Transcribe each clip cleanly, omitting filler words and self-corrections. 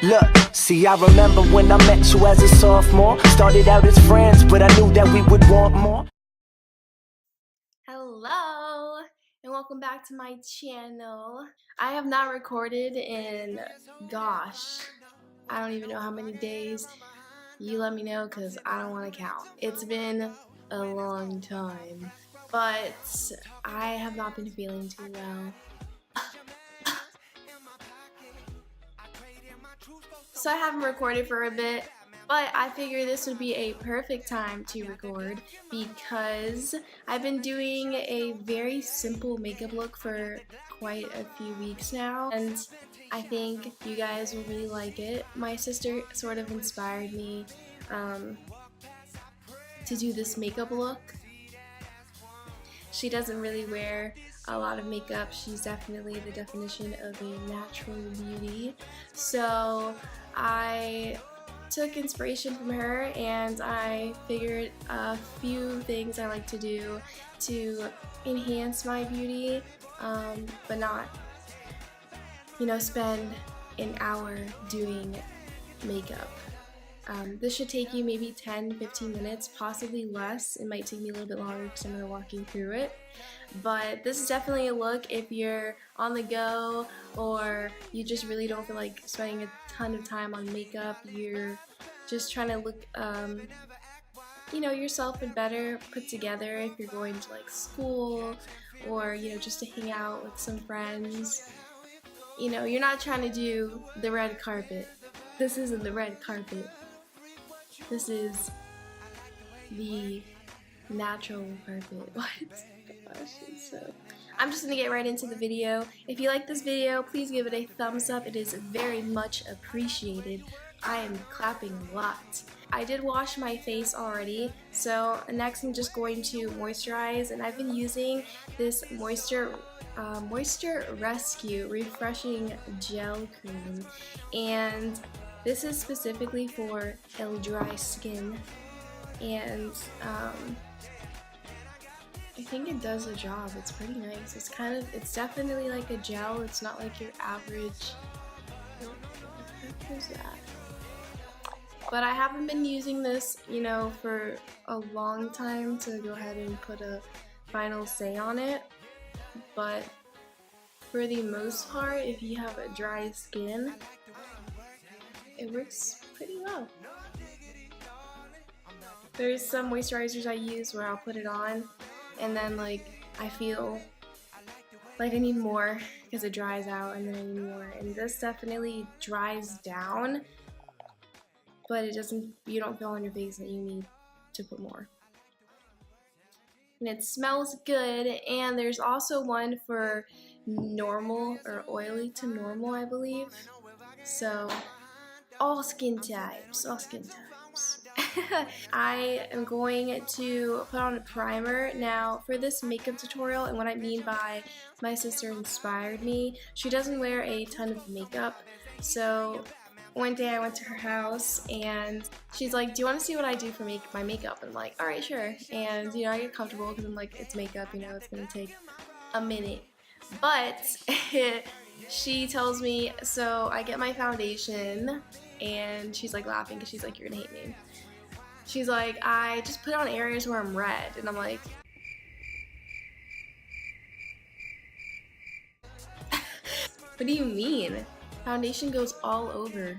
Look, see, I remember when I met you as a sophomore. Started out as friends, but I knew that we would want more. Hello, and welcome back to my channel. I have not recorded in, gosh, I don't even know how many days. You let me know because I don't want to count. It's been a long time, but I have not been feeling too well. So I haven't recorded for a bit, but I figured this would be a perfect time to record because I've been doing a very simple makeup look for quite a few weeks now, and I think you guys will really like it. My sister sort of inspired me to do this makeup look. She doesn't really wear a lot of makeup. She's definitely the definition of a natural beauty. So I took inspiration from her and I figured a few things I like to do to enhance my beauty, but not, you know, spend an hour doing makeup. This should take you maybe 10-15 minutes, possibly less. It might take me a little bit longer because I'm going to walk you through it. But this is definitely a look if you're on the go or you just really don't feel like spending a ton of time on makeup. You're just trying to look, you know, yourself and better put together if you're going to like school or, you know, just to hang out with some friends. You know, you're not trying to do the red carpet. This isn't the red carpet. This is the natural carpet. What? Gosh, so I'm just gonna get right into the video. If you like this video, please give it a thumbs up. It is very much appreciated. I am clapping a lot. I did wash my face already, so next I'm just going to moisturize, and I've been using this Moisture Rescue Refreshing Gel Cream, and this is specifically for dry skin, and I think it does the job. It's pretty nice. It's definitely like a gel. It's not like your average. Who's that? But I haven't been using this, you know, for a long time to go ahead and put a final say on it. But for the most part, if you have a dry skin, it works pretty well. There's some moisturizers I use where I'll put it on and then like I feel like I need more because it dries out and then I need more, and this definitely dries down, but it doesn't, you don't feel on your face that you need to put more. And it smells good, and there's also one for normal or oily to normal, I believe. So all skin types. I am going to put on a primer now for this makeup tutorial, and what I mean by my sister inspired me, she doesn't wear a ton of makeup, so one day I went to her house and she's like, do you want to see what I do for my makeup? And I'm like, alright, sure. And you know, I get comfortable because I'm like, it's makeup, you know, it's gonna take a minute. But she tells me, so I get my foundation, and she's like laughing because she's like, you're gonna hate me. She's like, I just put it on areas where I'm red, and I'm like, what do you mean? Foundation goes all over.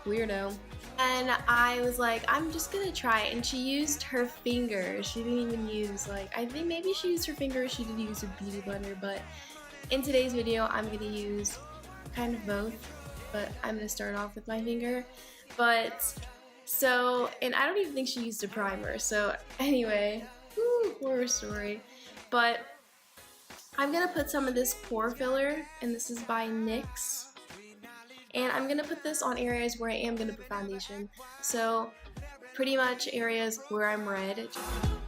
Weirdo. And I was like, I'm just gonna try it, and she used her finger. She didn't even use, like, I think maybe she used her finger, or she did use a beauty blender, but in today's video I'm gonna use kind of both, but I'm gonna start off with my finger. But so, and I don't even think she used a primer, so anyway, horror story. But I'm gonna put some of this pore filler, and this is by NYX, and I'm gonna put this on areas where I am gonna put foundation, so pretty much areas where I'm red.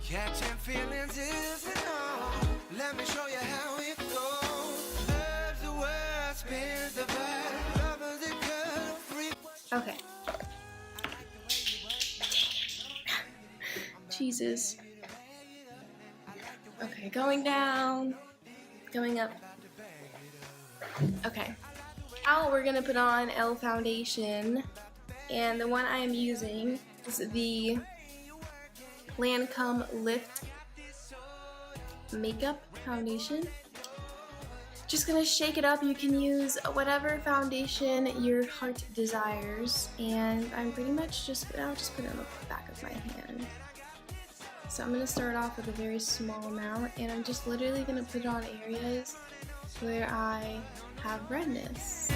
Catching feelings isn't all. Let me show you how it goes. Love's the word, spins the vibe. Love is the girl. Okay. Jesus. Okay, going down, going up. Okay. Now we're gonna put on L foundation, and the one I am using is the Lancome Lift Makeup Foundation. Just gonna shake it up. You can use whatever foundation your heart desires, and I'm pretty much I'll just put it on the back of my hand. So I'm gonna start off with a very small amount, and I'm just literally gonna put it on areas where I have redness.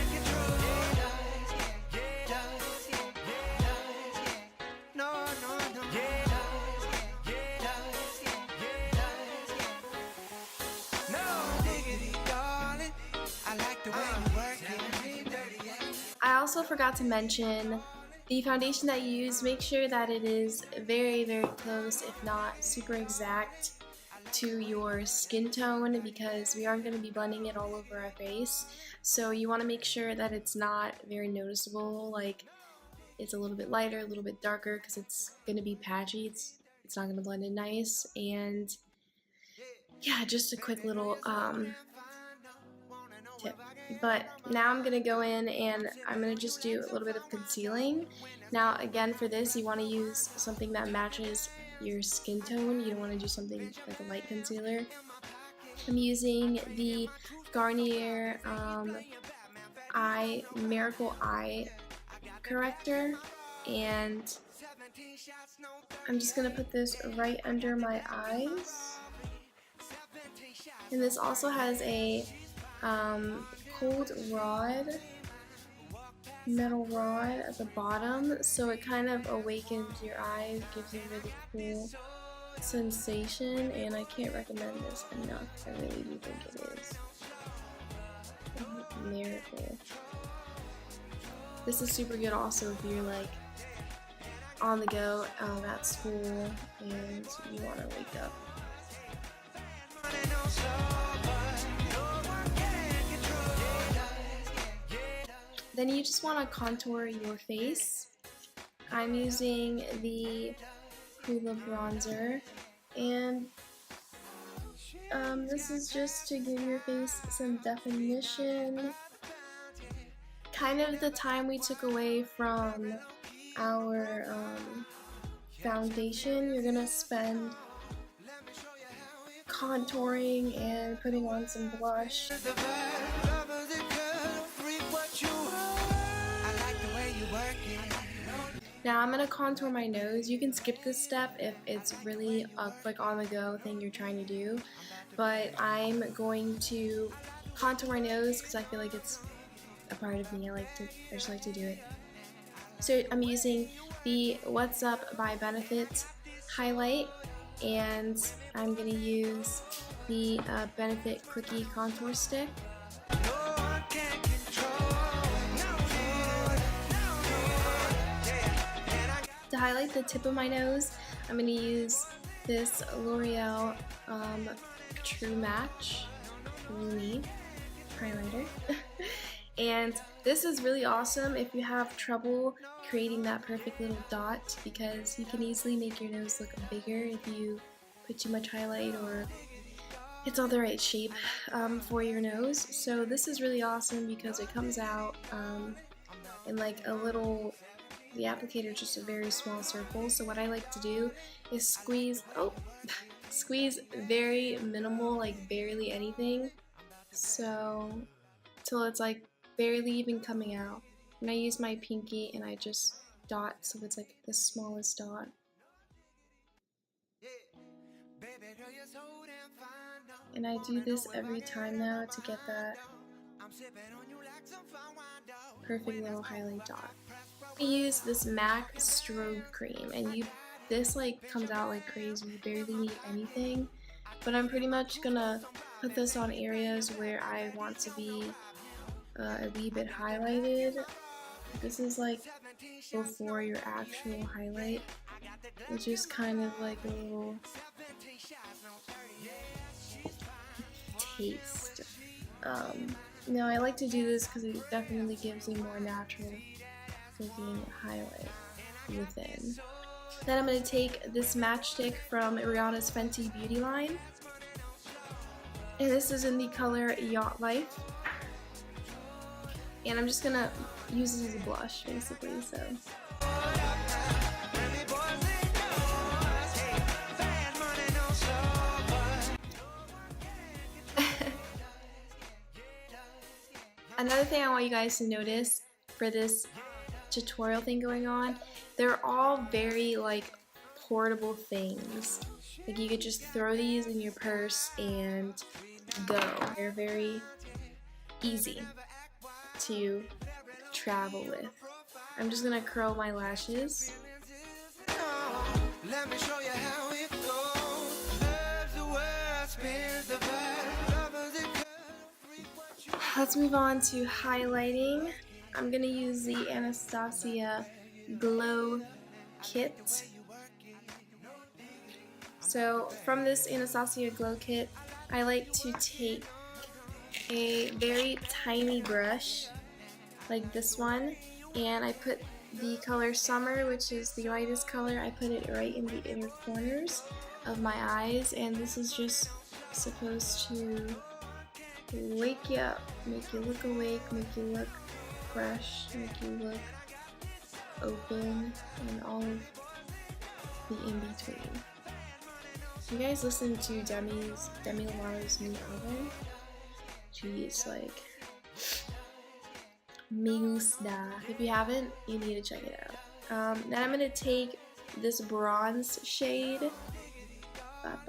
I also forgot to mention the foundation that you use. Make sure that it is very, very close, if not super exact, to your skin tone, because we aren't going to be blending it all over our face. So you want to make sure that it's not very noticeable, like it's a little bit lighter, a little bit darker, because it's going to be patchy. It's not going to blend in nice. And yeah, just a quick little tip. But now I'm gonna go in and I'm gonna just do a little bit of concealing. Now again, for this you want to use something that matches your skin tone. You don't want to do something like a light concealer. I'm using the Garnier Miracle Eye Corrector, and I'm just gonna put this right under my eyes. And this also has a cold metal rod at the bottom, so it kind of awakens your eyes, gives you a really cool sensation, and I can't recommend this enough. I really do think it is a miracle. This is super good also if you're like on the go at school and you want to wake up. Then you just want to contour your face. I'm using the Hoola bronzer, and this is just to give your face some definition. Kind of the time we took away from our foundation, you're gonna spend contouring and putting on some blush. Now I'm gonna contour my nose. You can skip this step if it's really a quick on the go thing you're trying to do, but I'm going to contour my nose because I feel like it's a part of me. I just like to do it. So I'm using the What's Up by Benefit highlight, and I'm gonna use the Benefit Quickie contour stick. To highlight the tip of my nose, I'm going to use this Loreal True Match Lumi highlighter. And this is really awesome if you have trouble creating that perfect little dot, because you can easily make your nose look bigger if you put too much highlight or it's not the right shape for your nose. So this is really awesome because it comes out in like a little, the applicator is just a very small circle. So what I like to do is squeeze very minimal, like barely anything, so till it's like barely even coming out. And I use my pinky and I just dot so it's like the smallest dot. And I do this every time now to get that perfect little highlight dot. I use this MAC Strobe Cream, and this like comes out like crazy. You barely need anything, but I'm pretty much gonna put this on areas where I want to be a wee bit highlighted. This is like before your actual highlight. It's just kind of like a little taste. No, I like to do this because it definitely gives a more natural looking highlight within. Then I'm going to take this matchstick from Rihanna's Fenty beauty line, and this is in the color Yacht Lyfe. And I'm just gonna use this as a blush, basically, so. Another thing I want you guys to notice for this tutorial thing going on, they're all very like portable things. Like you could just throw these in your purse and go. They're very easy to travel with. I'm just gonna curl my lashes. Let me show you how it goes. Let's move on to highlighting. I'm gonna use the Anastasia Glow Kit. So from this Anastasia Glow Kit, I like to take a very tiny brush like this one, and I put the color Summer, which is the lightest color. I put it right in the inner corners of my eyes, and this is just supposed to wake you up, make you look awake, make you look fresh, make you look open, and all of the in-between. You guys listen to Demi Lovato's new album? Jeez, like, me gusta. If you haven't, you need to check it out. Then I'm gonna take this bronze shade. I'm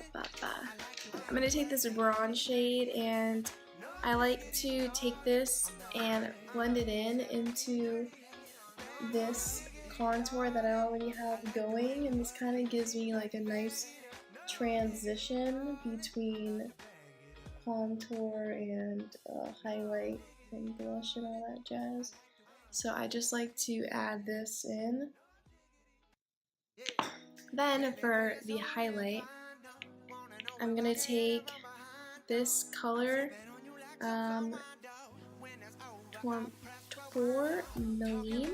gonna take this bronze shade, and I like to take this and blend it into this contour that I already have going, and this kind of gives me like a nice transition between contour and highlight and blush and all that jazz. So I just like to add this in. Then for the highlight, I'm gonna take this color, Tourmaline.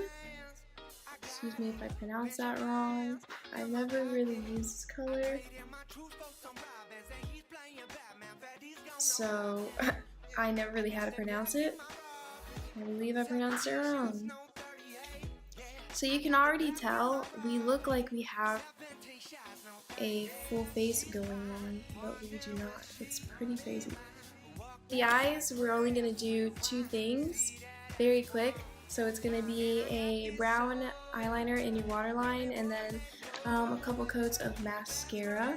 Excuse me if I pronounce that wrong. I've never really used this color, so I never really had to pronounce it. I believe I pronounced it wrong. So you can already tell we look like we have a full face going on, but we do not. It's pretty crazy. The eyes, we're only going to do two things very quick. So it's going to be a brown eyeliner in your waterline, and then a couple coats of mascara.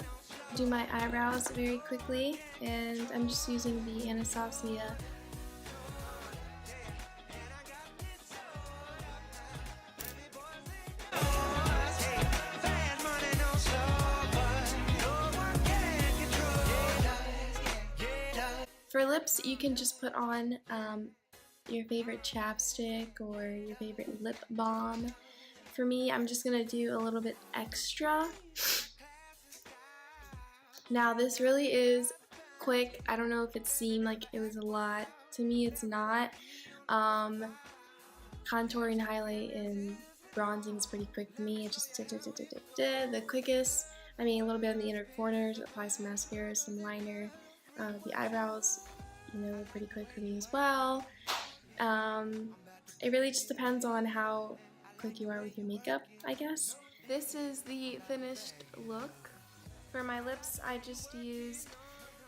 Do my eyebrows very quickly, and I'm just using the Anastasia For lips, you can just put on your favorite chapstick or your favorite lip balm. For me, I'm just gonna do a little bit extra. Now this really is quick. I don't know if it seemed like it was a lot. To me, it's not. Contouring, highlight, and bronzing is pretty quick for me. It just the quickest. I mean, a little bit on the inner corners. Apply some mascara, some liner. The eyebrows, you know, pretty quick for me as well. It really just depends on how quick you are with your makeup, I guess. This is the finished look. For my lips, I just used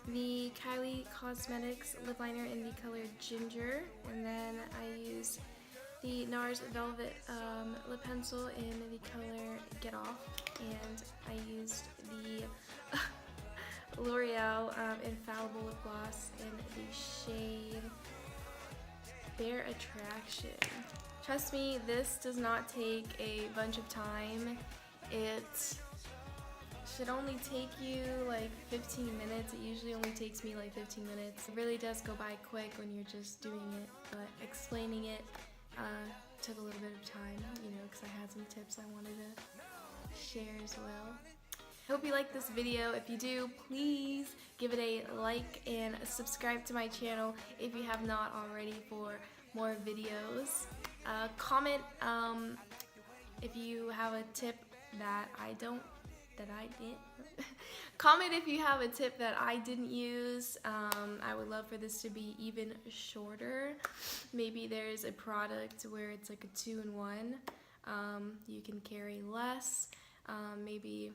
the Kylie Cosmetics lip liner in the color Ginger, and then I used the Nars Velvet lip pencil in the color Get Off, and I used the Loreal Infallible lip gloss in the shade Bare Attraction. Trust me, this does not take a bunch of time. It should only take you like 15 minutes. It usually only takes me like 15 minutes. It really does go by quick when you're just doing it, but explaining it took a little bit of time, you know, because I had some tips I wanted to share as well. Hope you like this video. If you do, please give it a like and subscribe to my channel if you have not already for more videos. Comment if you have a tip that I didn't. Comment if you have a tip that I didn't use. I would love for this to be even shorter. Maybe there's a product where it's like a 2-in-1. You can carry less. Maybe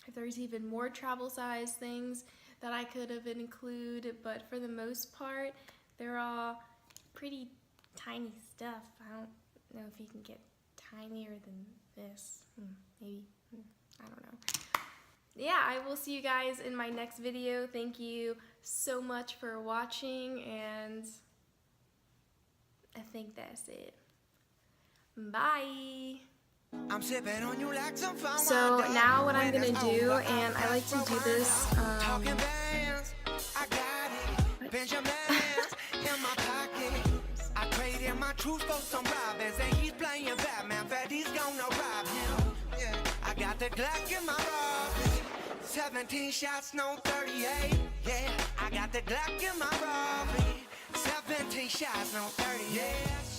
if there's even more travel size things that I could have included, but for the most part, they're all pretty tiny stuff. I don't know if you can get tinier than this. Maybe, I don't know. Yeah, I will see you guys in my next video. Thank you so much for watching, and I think that's it. Bye. So now what I'm gonna do, and I like to do this, I got the Glock in my robbery. 17 shots, no 38. Yeah, I got the Glock in my robbery. 17 shots, no 38.